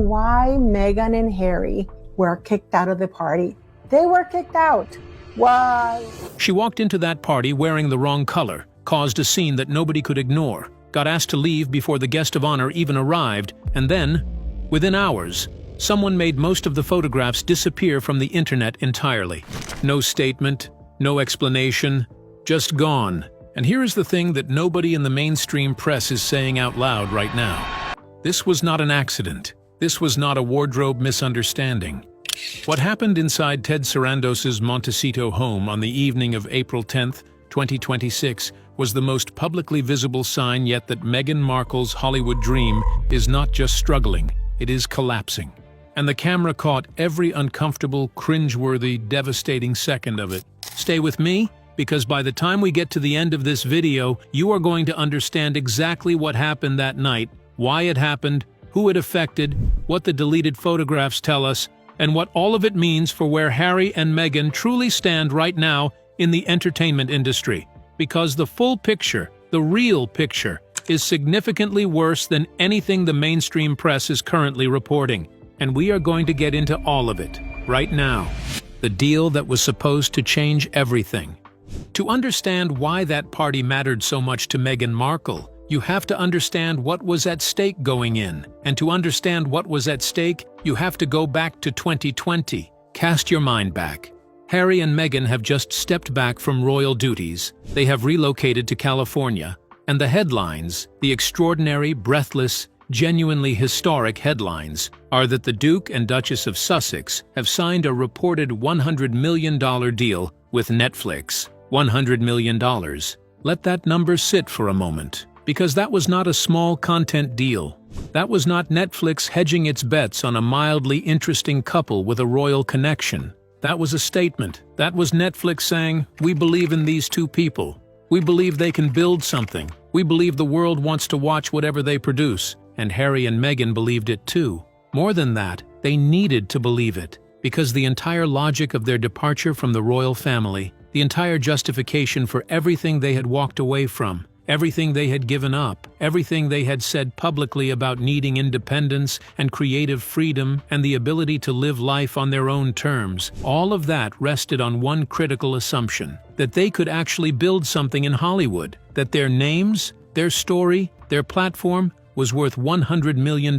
on why Meghan and Harry were kicked out of the party. They were kicked out. Why? She walked into that party wearing the wrong color, caused a scene that nobody could ignore, got asked to leave before the guest of honor even arrived, and then, within hours, someone made most of the photographs disappear from the internet entirely. No statement, no explanation, just gone. And here is the thing that nobody in the mainstream press is saying out loud right now. This was not an accident. This was not a wardrobe misunderstanding. What happened inside Ted Sarandos's Montecito home on the evening of April 10, 2026, was the most publicly visible sign yet that Meghan Markle's Hollywood dream is not just struggling, it is collapsing. And the camera caught every uncomfortable, cringeworthy, devastating second of it. Stay with me, because by the time we get to the end of this video, you are going to understand exactly what happened that night, why it happened, who it affected, what the deleted photographs tell us, and what all of it means for where Harry and Meghan truly stand right now in the entertainment industry. Because the full picture, the real picture, is significantly worse than anything the mainstream press is currently reporting. And we are going to get into all of it, right now. The deal that was supposed to change everything. To understand why that party mattered so much to Meghan Markle, you have to understand what was at stake going in. And to understand what was at stake, you have to go back to 2020. Cast your mind back. Harry and Meghan have just stepped back from royal duties. They have relocated to California. And the headlines, the extraordinary, breathless, genuinely historic headlines, are that the Duke and Duchess of Sussex have signed a reported $100 million deal with Netflix. $100 million. Let that number sit for a moment. Because that was not a small content deal. That was not Netflix hedging its bets on a mildly interesting couple with a royal connection. That was a statement. That was Netflix saying, we believe in these two people. We believe they can build something. We believe the world wants to watch whatever they produce. And Harry and Meghan believed it too. More than that, they needed to believe it. Because the entire logic of their departure from the royal family, the entire justification for everything they had walked away from, everything they had given up, everything they had said publicly about needing independence and creative freedom and the ability to live life on their own terms, all of that rested on one critical assumption, that they could actually build something in Hollywood, that their names, their story, their platform was worth $100 million.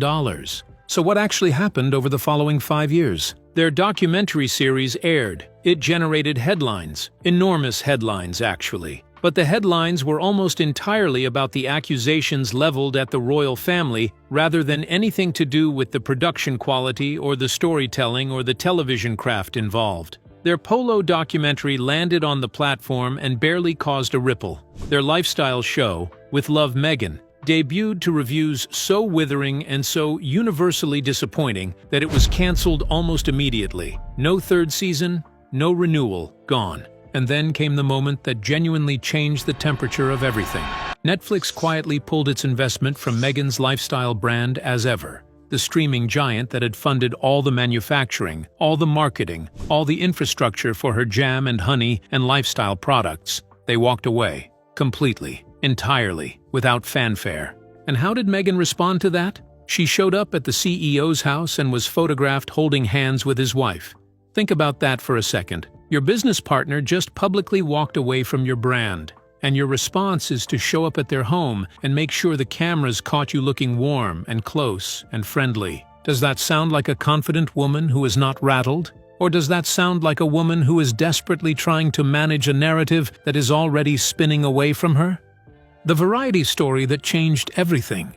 So what actually happened over the following 5 years? Their documentary series aired. It generated headlines, enormous headlines actually. But the headlines were almost entirely about the accusations leveled at the royal family rather than anything to do with the production quality or the storytelling or the television craft involved. Their polo documentary landed on the platform and barely caused a ripple. Their lifestyle show, With Love Meghan, debuted to reviews so withering and so universally disappointing that it was cancelled almost immediately. No third season, no renewal, gone. And then came the moment that genuinely changed the temperature of everything. Netflix quietly pulled its investment from Meghan's lifestyle brand as ever. The streaming giant that had funded all the manufacturing, all the marketing, all the infrastructure for her jam and honey and lifestyle products. They walked away. Completely. Entirely. Without fanfare. And how did Meghan respond to that? She showed up at the CEO's house and was photographed holding hands with his wife. Think about that for a second. Your business partner just publicly walked away from your brand, and your response is to show up at their home and make sure the cameras caught you looking warm and close and friendly. Does that sound like a confident woman who is not rattled? Or does that sound like a woman who is desperately trying to manage a narrative that is already spinning away from her? The Variety story that changed everything.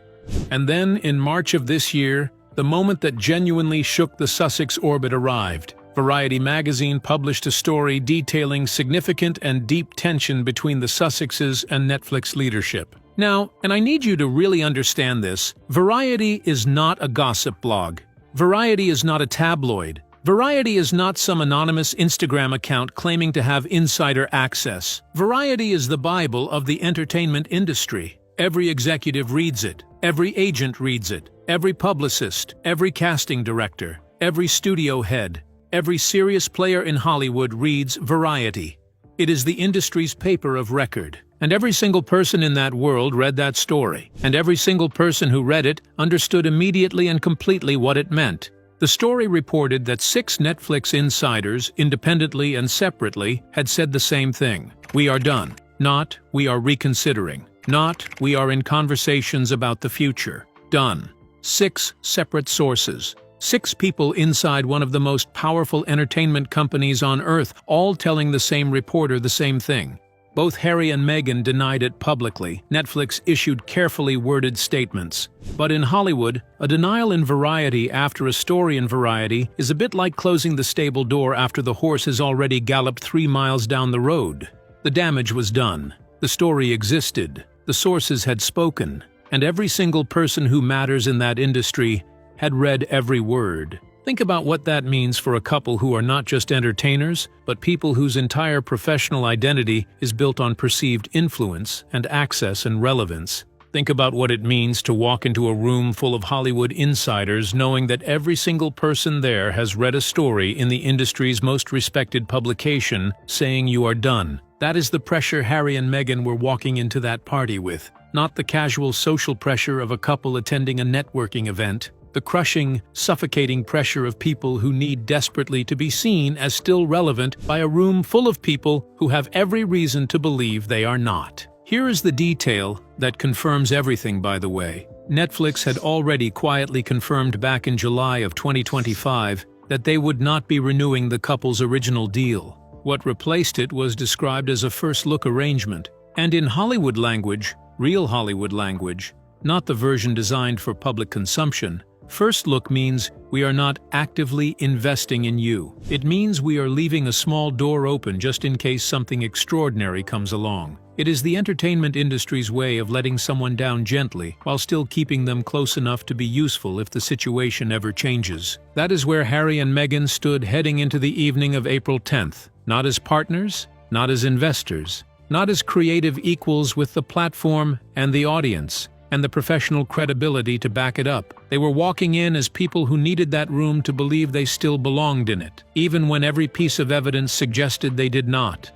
And then, in March of this year, the moment that genuinely shook the Sussex orbit arrived. Variety magazine published a story detailing significant and deep tension between the Sussexes and Netflix leadership. Now, and I need you to really understand this, Variety is not a gossip blog. Variety is not a tabloid. Variety is not some anonymous Instagram account claiming to have insider access. Variety is the Bible of the entertainment industry. Every executive reads it. Every agent reads it. Every publicist, every casting director, every studio head, every serious player in Hollywood reads Variety. It is the industry's paper of record. And every single person in that world read that story. And every single person who read it understood immediately and completely what it meant. The story reported that 6 Netflix insiders, independently and separately, had said the same thing. We are done. Not, we are reconsidering. Not, we are in conversations about the future. Done. 6 separate sources. 6 people inside one of the most powerful entertainment companies on Earth, all telling the same reporter the same thing. Both Harry and Meghan denied it publicly. Netflix issued carefully worded statements. But in Hollywood, a denial in Variety after a story in Variety is a bit like closing the stable door after the horse has already galloped 3 miles down the road. The damage was done. The story existed. The sources had spoken. And every single person who matters in that industry had read every word. Think about what that means for a couple who are not just entertainers, but people whose entire professional identity is built on perceived influence and access and relevance. Think about what it means to walk into a room full of Hollywood insiders knowing that every single person there has read a story in the industry's most respected publication saying you are done. That is the pressure Harry and Meghan were walking into that party with, not the casual social pressure of a couple attending a networking event. The crushing, suffocating pressure of people who need desperately to be seen as still relevant by a room full of people who have every reason to believe they are not. Here is the detail that confirms everything, by the way. Netflix had already quietly confirmed back in July of 2025 that they would not be renewing the couple's original deal. What replaced it was described as a first-look arrangement, and in Hollywood language, real Hollywood language, not the version designed for public consumption, first look means we are not actively investing in you. It means we are leaving a small door open just in case something extraordinary comes along. It is the entertainment industry's way of letting someone down gently while still keeping them close enough to be useful if the situation ever changes. That is where Harry and Meghan stood heading into the evening of April 10th. Not as partners, not as investors, not as creative equals with the platform and the audience, and the professional credibility to back it up. They were walking in as people who needed that room to believe they still belonged in it, even when every piece of evidence suggested they did not.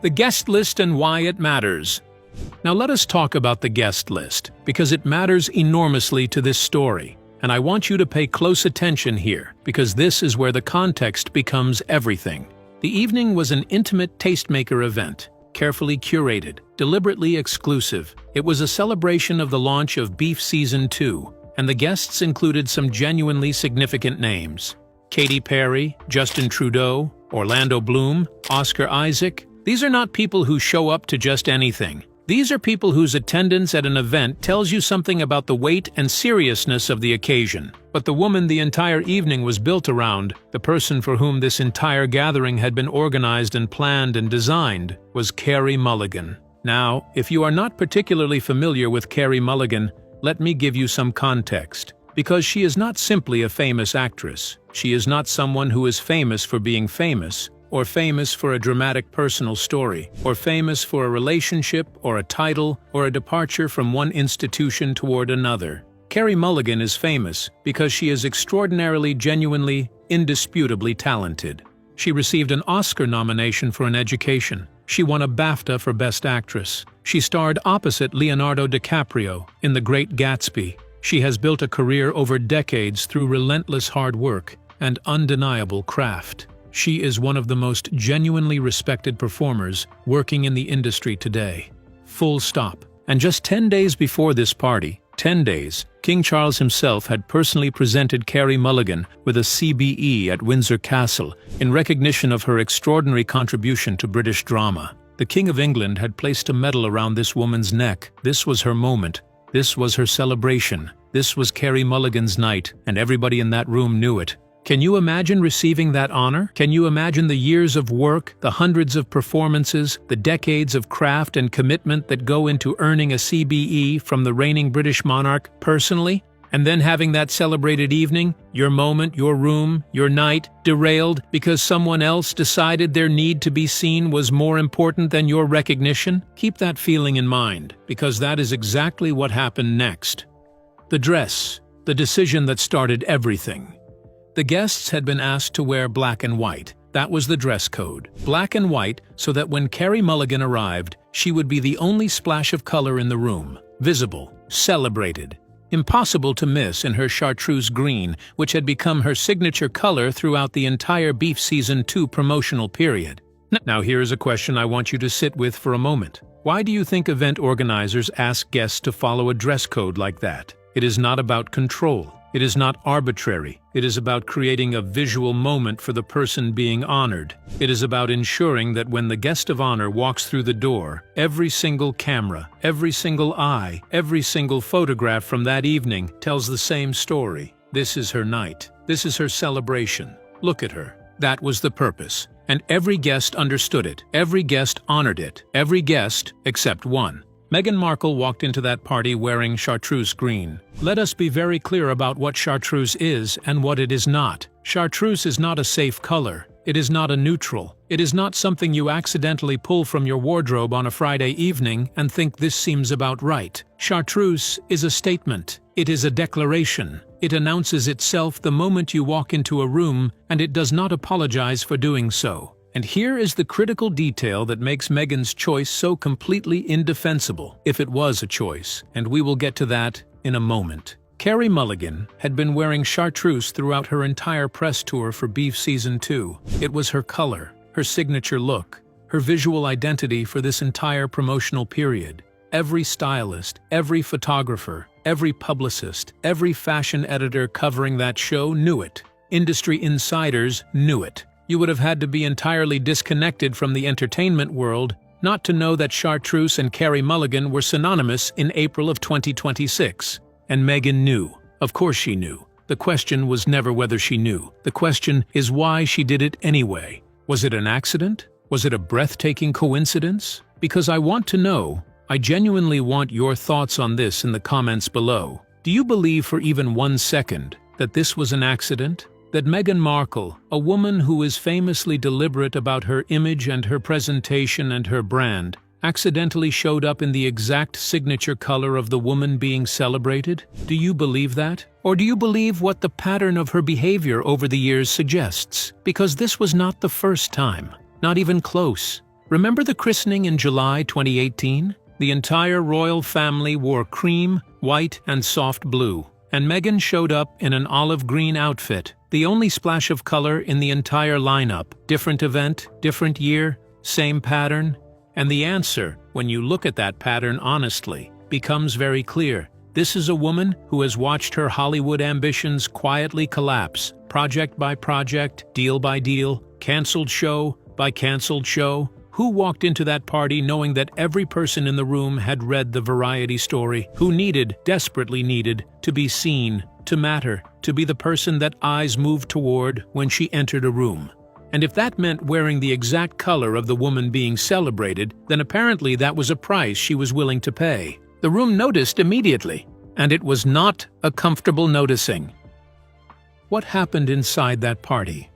The guest list and why it matters. Now let us talk about the guest list, because it matters enormously to this story. And I want you to pay close attention here, because this is where the context becomes everything. The evening was an intimate tastemaker event, carefully curated, deliberately exclusive. It was a celebration of the launch of Beef Season 2, and the guests included some genuinely significant names. Katy Perry, Justin Trudeau, Orlando Bloom, Oscar Isaac. These are not people who show up to just anything. These are people whose attendance at an event tells you something about the weight and seriousness of the occasion. But the woman the entire evening was built around, the person for whom this entire gathering had been organized and planned and designed, was Carey Mulligan. Now, if you are not particularly familiar with Carey Mulligan, let me give you some context. Because she is not simply a famous actress. She is not someone who is famous for being famous, or famous for a dramatic personal story, or famous for a relationship, or a title, or a departure from one institution toward another. Carey Mulligan is famous because she is extraordinarily, genuinely, indisputably talented. She received an Oscar nomination for An Education. She won a BAFTA for Best Actress. She starred opposite Leonardo DiCaprio in The Great Gatsby. She has built a career over decades through relentless hard work and undeniable craft. She is one of the most genuinely respected performers working in the industry today. Full stop. And just 10 days before this party, 10 days, King Charles himself had personally presented Carey Mulligan with a CBE at Windsor Castle in recognition of her extraordinary contribution to British drama. The King of England had placed a medal around this woman's neck. This was her moment. This was her celebration. This was Carey Mulligan's night, and everybody in that room knew it. Can you imagine receiving that honor? Can you imagine the years of work, the hundreds of performances, the decades of craft and commitment that go into earning a CBE from the reigning British monarch personally? And then having that celebrated evening, your moment, your room, your night, derailed because someone else decided their need to be seen was more important than your recognition? Keep that feeling in mind, because that is exactly what happened next. The dress, the decision that started everything. The guests had been asked to wear black and white, That was the dress code. Black and white, so that when Carey Mulligan arrived, she would be the only splash of color in the room. Visible, celebrated. Impossible to miss in her chartreuse green, which had become her signature color throughout the entire Beef Season 2 promotional period. Now here is a question I want you to sit with for a moment. Why do you think event organizers ask guests to follow a dress code like that? It is not about control. It is not arbitrary. It is about creating a visual moment for the person being honored. It is about ensuring that when the guest of honor walks through the door, every single camera, every single eye, every single photograph from that evening tells the same story. This is her night. This is her celebration. Look at her. That was the purpose. And every guest understood it. Every guest honored it. Every guest, except one. Meghan Markle walked into that party wearing chartreuse green. Let us be very clear about what chartreuse is and what it is not. Chartreuse is not a safe color. It is not a neutral. It is not something you accidentally pull from your wardrobe on a Friday evening and think this seems about right. Chartreuse is a statement. It is a declaration. It announces itself the moment you walk into a room, and it does not apologize for doing so. And here is the critical detail that makes Meghan's choice so completely indefensible, if it was a choice, and we will get to that in a moment. Carey Mulligan had been wearing chartreuse throughout her entire press tour for Beef Season 2. It was her color, her signature look, her visual identity for this entire promotional period. Every stylist, every photographer, every publicist, every fashion editor covering that show knew it. Industry insiders knew it. You would have had to be entirely disconnected from the entertainment world not to know that chartreuse and Carey Mulligan were synonymous in April of 2026. And Meghan knew. Of course she knew. The question was never whether she knew. The question is why she did it anyway. Was it an accident? Was it a breathtaking coincidence? Because I want to know. I genuinely want your thoughts on this in the comments below. Do you believe for even 1 second that this was an accident? That Meghan Markle, a woman who is famously deliberate about her image and her presentation and her brand, accidentally showed up in the exact signature color of the woman being celebrated? Do you believe that? Or do you believe what the pattern of her behavior over the years suggests? Because this was not the first time, not even close. Remember the christening in July 2018? The entire royal family wore cream, white, and soft blue, and Meghan showed up in an olive green outfit, the only splash of color in the entire lineup. Different event, different year, same pattern. And the answer, when you look at that pattern honestly, becomes very clear. This is a woman who has watched her Hollywood ambitions quietly collapse, project by project, deal by deal, canceled show by canceled show. Who walked into that party knowing that every person in the room had read the Variety story? Who desperately needed, to be seen, to matter, to be the person that eyes moved toward when she entered a room? And if that meant wearing the exact color of the woman being celebrated, then apparently that was a price she was willing to pay. The room noticed immediately, and it was not a comfortable noticing. What happened inside that party?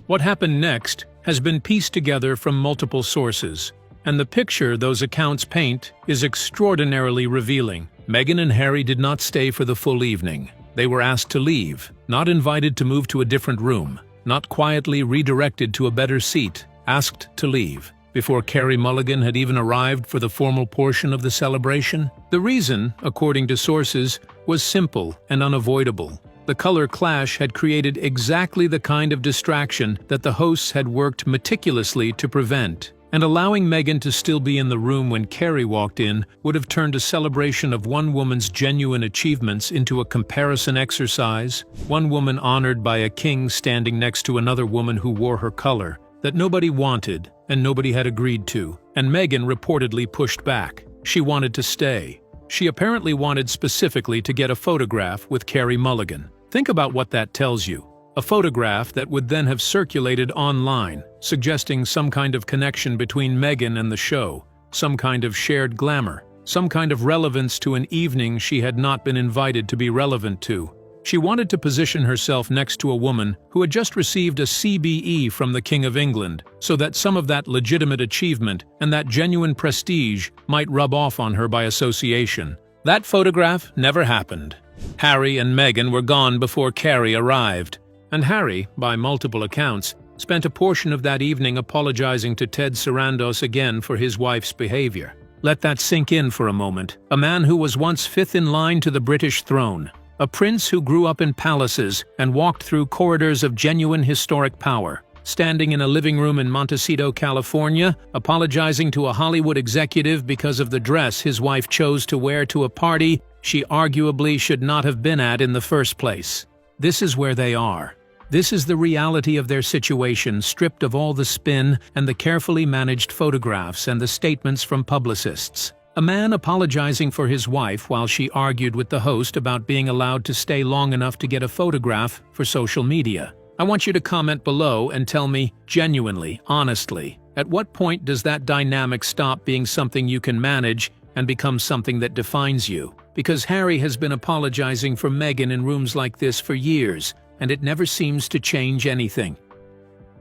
What happened next has been pieced together from multiple sources, and the picture those accounts paint is extraordinarily revealing. Meghan and Harry did not stay for the full evening. They were asked to leave, not invited to move to a different room, not quietly redirected to a better seat, asked to leave, before Carey Mulligan had even arrived for the formal portion of the celebration. The reason, according to sources, was simple and unavoidable. The color clash had created exactly the kind of distraction that the hosts had worked meticulously to prevent, and allowing Meghan to still be in the room when Carey walked in would have turned a celebration of one woman's genuine achievements into a comparison exercise, one woman honored by a king standing next to another woman who wore her color, that nobody wanted and nobody had agreed to, and Meghan reportedly pushed back. She wanted to stay. She apparently wanted specifically to get a photograph with Carey Mulligan. Think about what that tells you. A photograph that would then have circulated online, suggesting some kind of connection between Meghan and the show, some kind of shared glamour, some kind of relevance to an evening she had not been invited to be relevant to. She wanted to position herself next to a woman who had just received a CBE from the King of England, so that some of that legitimate achievement and that genuine prestige might rub off on her by association. That photograph never happened. Harry and Meghan were gone before Carey arrived, and Harry, by multiple accounts, spent a portion of that evening apologizing to Ted Sarandos again for his wife's behavior. Let that sink in for a moment. A man who was once fifth in line to the British throne. A prince who grew up in palaces and walked through corridors of genuine historic power. Standing in a living room in Montecito, California, apologizing to a Hollywood executive because of the dress his wife chose to wear to a party she arguably should not have been at in the first place. This is where they are. This is the reality of their situation, stripped of all the spin and the carefully managed photographs and the statements from publicists. A man apologizing for his wife while she argued with the host about being allowed to stay long enough to get a photograph for social media. I want you to comment below and tell me, genuinely, honestly, at what point does that dynamic stop being something you can manage and become something that defines you? Because Harry has been apologizing for Meghan in rooms like this for years, and it never seems to change anything.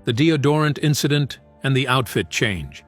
The deodorant incident and the outfit change.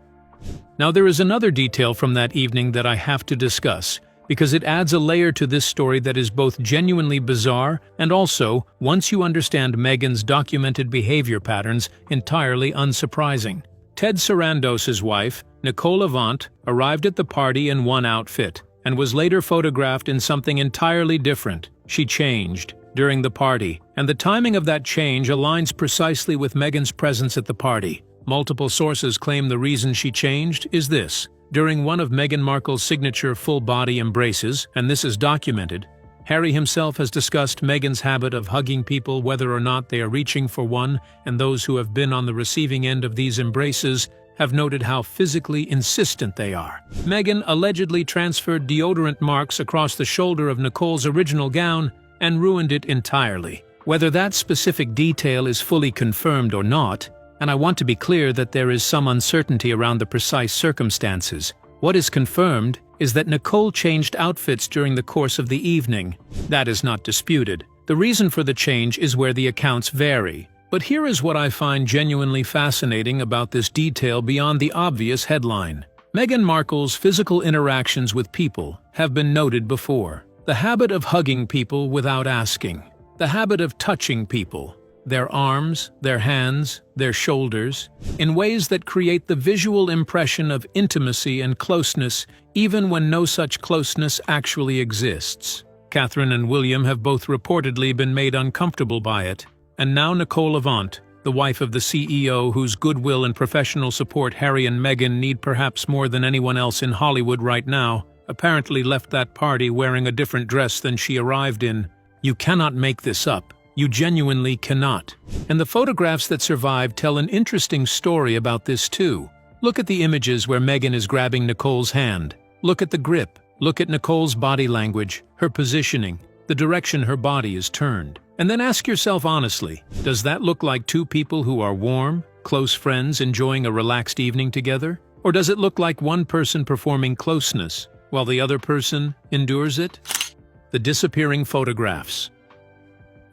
Now there is another detail from that evening that I have to discuss, because it adds a layer to this story that is both genuinely bizarre and also, once you understand Meghan's documented behavior patterns, entirely unsurprising. Ted Sarandos' wife, Nicole Avant, arrived at the party in one outfit, and was later photographed in something entirely different. She changed during the party, and the timing of that change aligns precisely with Meghan's presence at the party. Multiple sources claim the reason she changed is this. During one of Meghan Markle's signature full-body embraces, and this is documented, Harry himself has discussed Meghan's habit of hugging people whether or not they are reaching for one, and those who have been on the receiving end of these embraces have noted how physically insistent they are. Meghan allegedly transferred deodorant marks across the shoulder of Nicole's original gown and ruined it entirely. Whether that specific detail is fully confirmed or not, and I want to be clear that there is some uncertainty around the precise circumstances, what is confirmed is that Nicole changed outfits during the course of the evening. That is not disputed. The reason for the change is where the accounts vary. But here is what I find genuinely fascinating about this detail beyond the obvious headline. Meghan Markle's physical interactions with people have been noted before. The habit of hugging people without asking. The habit of touching people, their arms, their hands, their shoulders, in ways that create the visual impression of intimacy and closeness even when no such closeness actually exists. Catherine and William have both reportedly been made uncomfortable by it, and now Nicole Avant, the wife of the CEO whose goodwill and professional support Harry and Meghan need perhaps more than anyone else in Hollywood right now, apparently left that party wearing a different dress than she arrived in. You cannot make this up. You genuinely cannot. And the photographs that survive tell an interesting story about this too. Look at the images where Meghan is grabbing Nicole's hand. Look at the grip. Look at Nicole's body language, her positioning, the direction her body is turned. And then ask yourself honestly, does that look like two people who are warm, close friends enjoying a relaxed evening together? Or does it look like one person performing closeness, while the other person endures it? The disappearing photographs.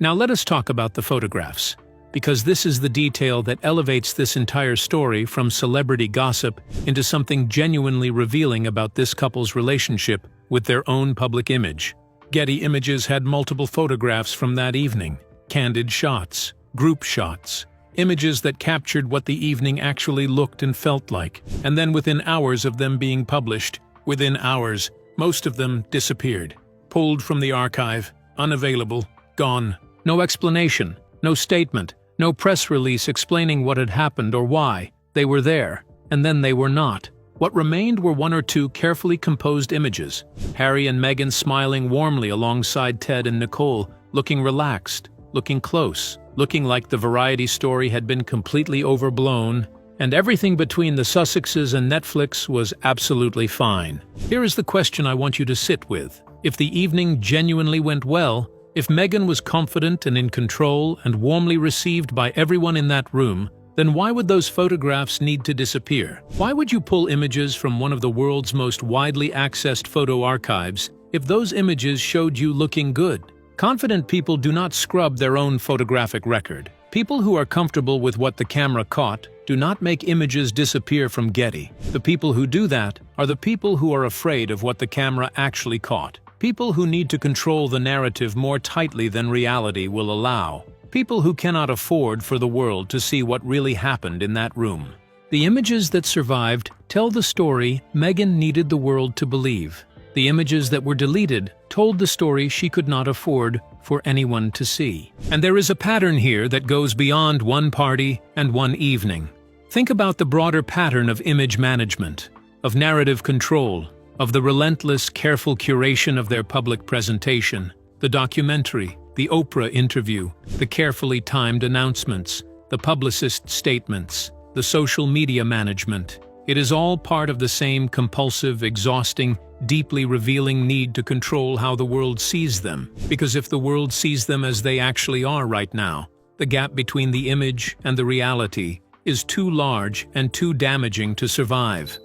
Now let us talk about the photographs, because this is the detail that elevates this entire story from celebrity gossip into something genuinely revealing about this couple's relationship with their own public image. Getty Images had multiple photographs from that evening, candid shots, group shots, images that captured what the evening actually looked and felt like, and then within hours of them being published, within hours, most of them disappeared, pulled from the archive, unavailable, gone. No explanation, no statement, no press release explaining what had happened or why. They were there, and then they were not. What remained were one or two carefully composed images. Harry and Meghan smiling warmly alongside Ted and Nicole, looking relaxed, looking close, looking like the variety story had been completely overblown, and everything between the Sussexes and Netflix was absolutely fine. Here is the question I want you to sit with. If the evening genuinely went well, if Meghan was confident and in control and warmly received by everyone in that room, then why would those photographs need to disappear? Why would you pull images from one of the world's most widely accessed photo archives if those images showed you looking good? Confident people do not scrub their own photographic record. People who are comfortable with what the camera caught do not make images disappear from Getty. The people who do that are the people who are afraid of what the camera actually caught. People who need to control the narrative more tightly than reality will allow. People who cannot afford for the world to see what really happened in that room. The images that survived tell the story Meghan needed the world to believe. The images that were deleted told the story she could not afford for anyone to see. And there is a pattern here that goes beyond one party and one evening. Think about the broader pattern of image management, of narrative control, of the relentless, careful curation of their public presentation, the documentary, the Oprah interview, the carefully timed announcements, the publicist statements, the social media management. It is all part of the same compulsive, exhausting, deeply revealing need to control how the world sees them. Because if the world sees them as they actually are right now, the gap between the image and the reality is too large and too damaging to survive.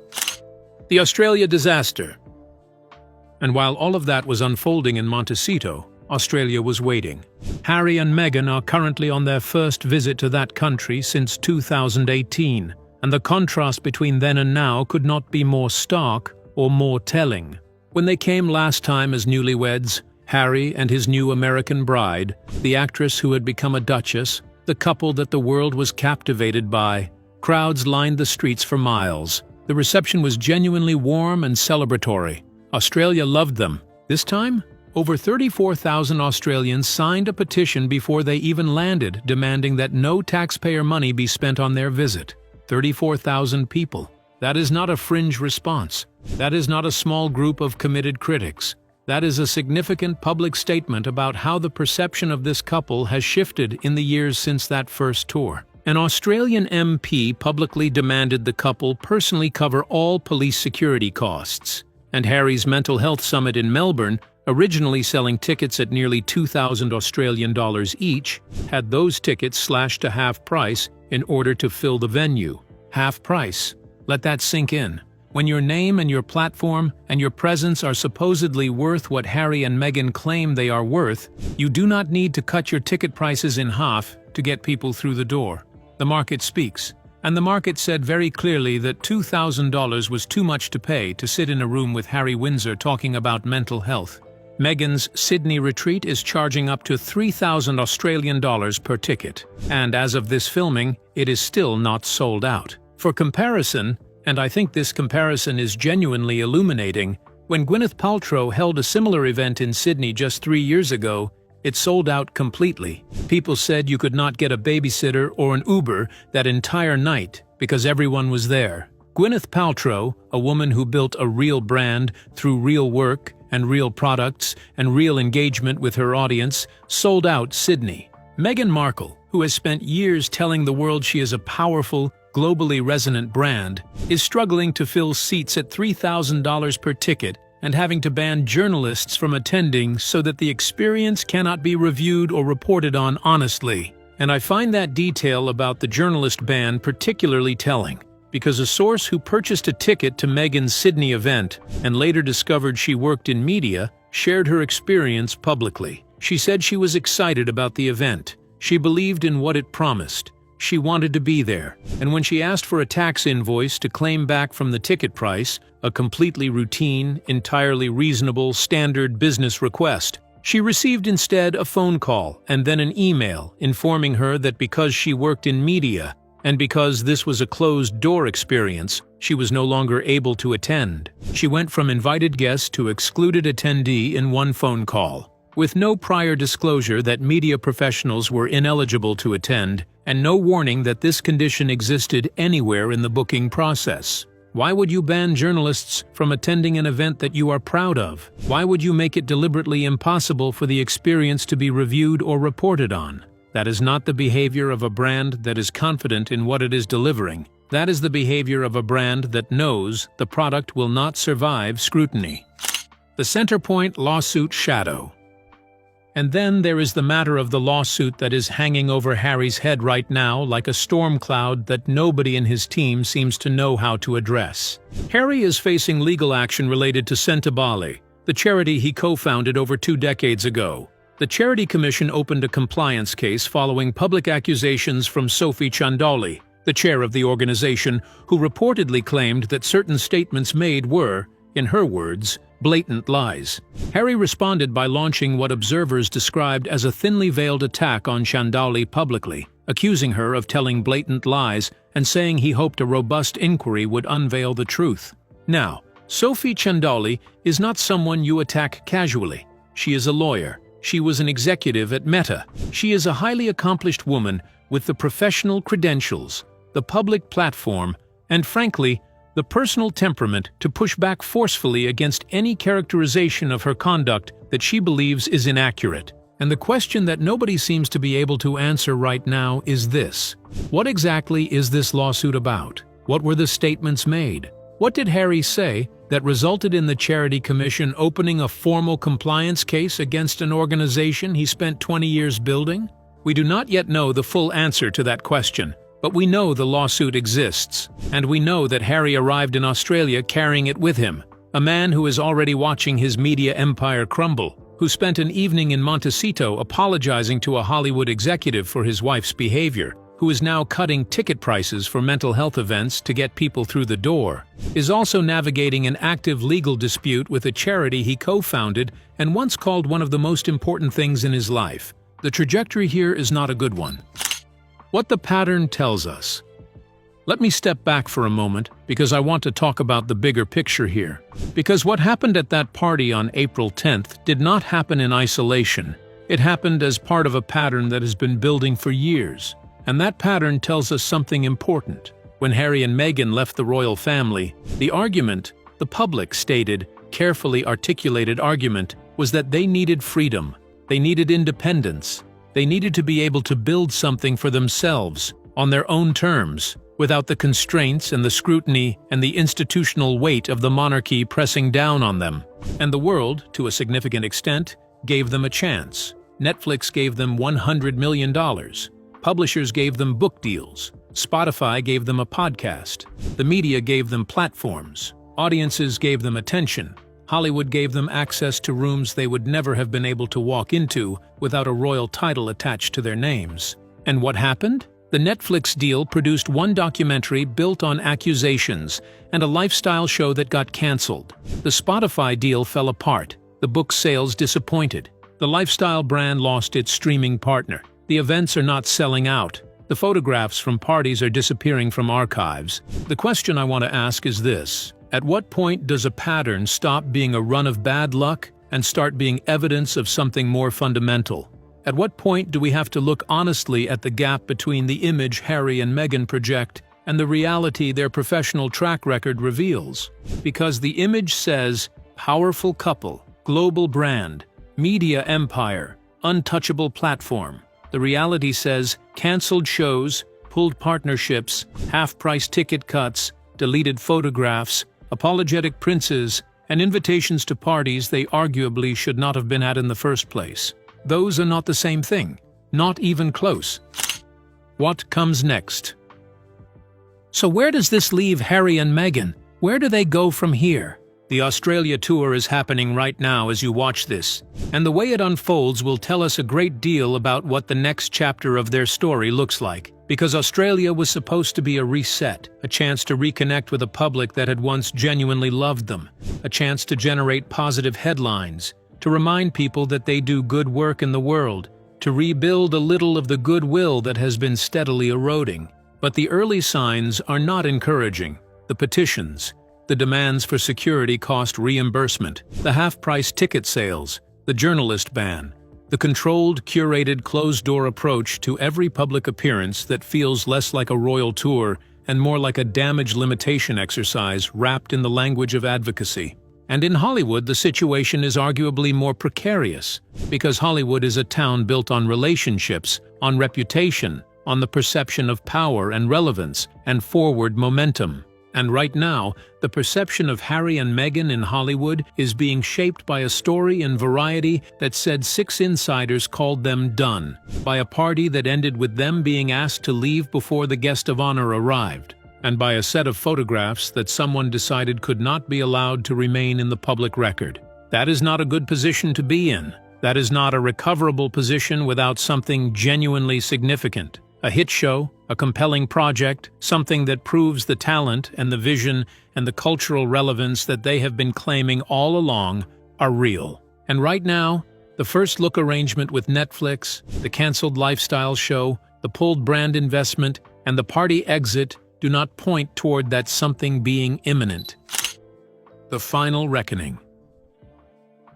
The Australia disaster. And while all of that was unfolding in Montecito, Australia was waiting. Harry and Meghan are currently on their first visit to that country since 2018, and the contrast between then and now could not be more stark or more telling. When they came last time as newlyweds, Harry and his new American bride, the actress who had become a duchess, the couple that the world was captivated by, crowds lined the streets for miles. The reception was genuinely warm and celebratory. Australia loved them. This time, over 34,000 Australians signed a petition before they even landed, demanding that no taxpayer money be spent on their visit. 34,000 people. That is not a fringe response. That is not a small group of committed critics. That is a significant public statement about how the perception of this couple has shifted in the years since that first tour. An Australian MP publicly demanded the couple personally cover all police security costs. And Harry's mental health summit in Melbourne, originally selling tickets at nearly 2,000 Australian dollars each, had those tickets slashed to half price in order to fill the venue. Half price. Let that sink in. When your name and your platform and your presence are supposedly worth what Harry and Meghan claim they are worth, you do not need to cut your ticket prices in half to get people through the door. The market speaks. And the market said very clearly that $2,000 was too much to pay to sit in a room with Harry Windsor talking about mental health. Meghan's Sydney retreat is charging up to 3,000 Australian dollars per ticket. And as of this filming, it is still not sold out. For comparison, and I think this comparison is genuinely illuminating, when Gwyneth Paltrow held a similar event in Sydney just 3 years ago, it sold out completely. People said you could not get a babysitter or an Uber that entire night because everyone was there. Gwyneth Paltrow, a woman who built a real brand through real work and real products and real engagement with her audience, sold out Sydney. Meghan Markle, who has spent years telling the world she is a powerful, globally resonant brand, is struggling to fill seats at $3,000 per ticket and having to ban journalists from attending so that the experience cannot be reviewed or reported on honestly. And I find that detail about the journalist ban particularly telling, because a source who purchased a ticket to Meghan's Sydney event and later discovered she worked in media shared her experience publicly. She said she was excited about the event. She believed in what it promised. She wanted to be there, and when she asked for a tax invoice to claim back from the ticket price, a completely routine, entirely reasonable, standard business request, she received instead a phone call and then an email informing her that because she worked in media and because this was a closed-door experience, she was no longer able to attend. She went from invited guest to excluded attendee in one phone call, with no prior disclosure that media professionals were ineligible to attend, and no warning that this condition existed anywhere in the booking process. Why would you ban journalists from attending an event that you are proud of? Why would you make it deliberately impossible for the experience to be reviewed or reported on? That is not the behavior of a brand that is confident in what it is delivering. That is the behavior of a brand that knows the product will not survive scrutiny. The Centerpoint lawsuit shadow. And then there is the matter of the lawsuit that is hanging over Harry's head right now like a storm cloud that nobody in his team seems to know how to address. Harry is facing legal action related to Centabali, the charity he co-founded over 2 decades ago. The Charity Commission opened a compliance case following public accusations from Sophie Chandali, the chair of the organization, who reportedly claimed that certain statements made were, In her words, blatant lies. Harry responded by launching what observers described as a thinly veiled attack on Chandali publicly, accusing her of telling blatant lies and saying he hoped a robust inquiry would unveil the truth. Now, Sophie Chandali is not someone you attack casually. She is a lawyer. She was an executive at Meta. She is a highly accomplished woman with the professional credentials, the public platform, and frankly, the personal temperament to push back forcefully against any characterization of her conduct that she believes is inaccurate. And the question that nobody seems to be able to answer right now is this: what exactly is this lawsuit about? What were the statements made? What did Harry say that resulted in the Charity Commission opening a formal compliance case against an organization he spent 20 years building? We do not yet know the full answer to that question. But we know the lawsuit exists, and we know that Harry arrived in Australia carrying it with him, a man who is already watching his media empire crumble, who spent an evening in Montecito apologizing to a Hollywood executive for his wife's behavior, who is now cutting ticket prices for mental health events to get people through the door, is also navigating an active legal dispute with a charity he co-founded and once called one of the most important things in his life. The trajectory here is not a good one. What the pattern tells us. Let me step back for a moment because I want to talk about the bigger picture here. Because what happened at that party on April 10th did not happen in isolation. It happened as part of a pattern that has been building for years. And that pattern tells us something important. When Harry and Meghan left the royal family, the argument, the public stated, carefully articulated argument, was that they needed freedom. They needed independence. They needed to be able to build something for themselves, on their own terms, without the constraints and the scrutiny and the institutional weight of the monarchy pressing down on them. And the world, to a significant extent, gave them a chance. Netflix gave them $100 million. Publishers gave them book deals. Spotify gave them a podcast. The media gave them platforms. Audiences gave them attention. Hollywood gave them access to rooms they would never have been able to walk into without a royal title attached to their names. And what happened? The Netflix deal produced one documentary built on accusations and a lifestyle show that got cancelled. The Spotify deal fell apart. The book sales disappointed. The lifestyle brand lost its streaming partner. The events are not selling out. The photographs from parties are disappearing from archives. The question I want to ask is this: at what point does a pattern stop being a run of bad luck and start being evidence of something more fundamental? At what point do we have to look honestly at the gap between the image Harry and Meghan project and the reality their professional track record reveals? Because the image says, powerful couple, global brand, media empire, untouchable platform. The reality says, cancelled shows, pulled partnerships, half-price ticket cuts, deleted photographs, apologetic princes, and invitations to parties they arguably should not have been at in the first place. Those are not the same thing. Not even close. What comes next? So where does this leave Harry and Meghan? Where do they go from here? The Australia tour is happening right now as you watch this, and the way it unfolds will tell us a great deal about what the next chapter of their story looks like. Because Australia was supposed to be a reset, a chance to reconnect with a public that had once genuinely loved them, a chance to generate positive headlines, to remind people that they do good work in the world, to rebuild a little of the goodwill that has been steadily eroding. But the early signs are not encouraging. The petitions, the demands for security cost reimbursement, the half-price ticket sales, the journalist ban, the controlled, curated, closed-door approach to every public appearance that feels less like a royal tour and more like a damage limitation exercise wrapped in the language of advocacy. And in Hollywood, the situation is arguably more precarious, because Hollywood is a town built on relationships, on reputation, on the perception of power and relevance, and forward momentum. And right now, the perception of Harry and Meghan in Hollywood is being shaped by a story in Variety that said 6 insiders called them done, by a party that ended with them being asked to leave before the guest of honor arrived, and by a set of photographs that someone decided could not be allowed to remain in the public record. That is not a good position to be in. That is not a recoverable position without something genuinely significant. A hit show, a compelling project, something that proves the talent and the vision and the cultural relevance that they have been claiming all along are real. And right now, the first look arrangement with Netflix, the cancelled lifestyle show, the pulled brand investment, and the party exit do not point toward that something being imminent. The final reckoning.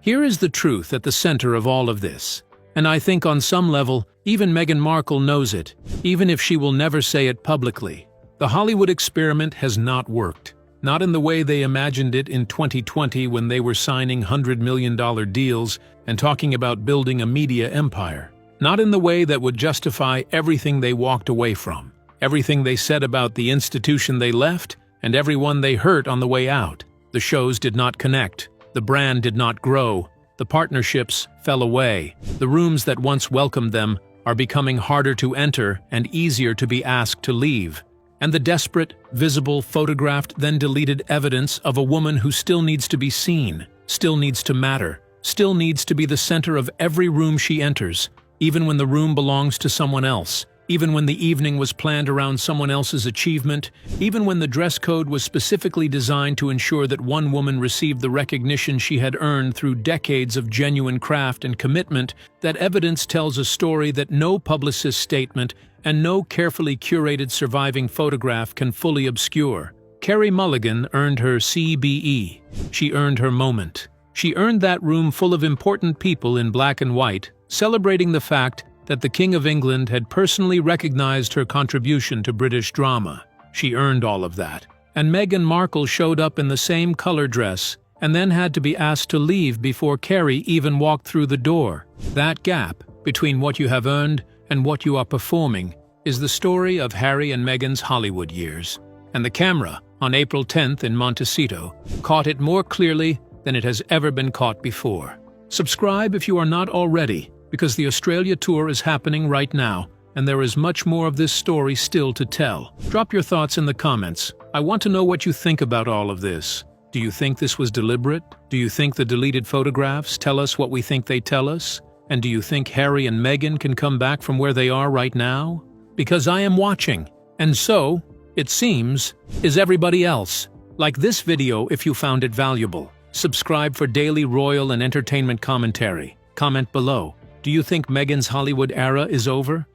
Here is the truth at the center of all of this. And I think on some level, even Meghan Markle knows it, even if she will never say it publicly. The Hollywood experiment has not worked. Not in the way they imagined it in 2020 when they were signing $100 million deals and talking about building a media empire. Not in the way that would justify everything they walked away from, everything they said about the institution they left, and everyone they hurt on the way out. The shows did not connect. The brand did not grow. The partnerships fell away. The rooms that once welcomed them are becoming harder to enter and easier to be asked to leave. And the desperate, visible, photographed, then deleted evidence of a woman who still needs to be seen, still needs to matter, still needs to be the center of every room she enters, even when the room belongs to someone else, even when the evening was planned around someone else's achievement, even when the dress code was specifically designed to ensure that one woman received the recognition she had earned through decades of genuine craft and commitment. That evidence tells a story that no publicist's statement and no carefully curated surviving photograph can fully obscure. Carey Mulligan earned her CBE. She earned her moment. She earned that room full of important people in black and white, celebrating the fact that the King of England had personally recognized her contribution to British drama. She earned all of that. And Meghan Markle showed up in the same color dress and then had to be asked to leave before Carey even walked through the door. That gap between what you have earned and what you are performing is the story of Harry and Meghan's Hollywood years. And the camera, on April 10th in Montecito, caught it more clearly than it has ever been caught before. Subscribe if you are not already, because the Australia tour is happening right now, and there is much more of this story still to tell. Drop your thoughts in the comments. I want to know what you think about all of this. Do you think this was deliberate? Do you think the deleted photographs tell us what we think they tell us? And do you think Harry and Meghan can come back from where they are right now? Because I am watching, and so, it seems, is everybody else. Like this video if you found it valuable. Subscribe for daily royal and entertainment commentary. Comment below. Do you think Meghan's Hollywood era is over?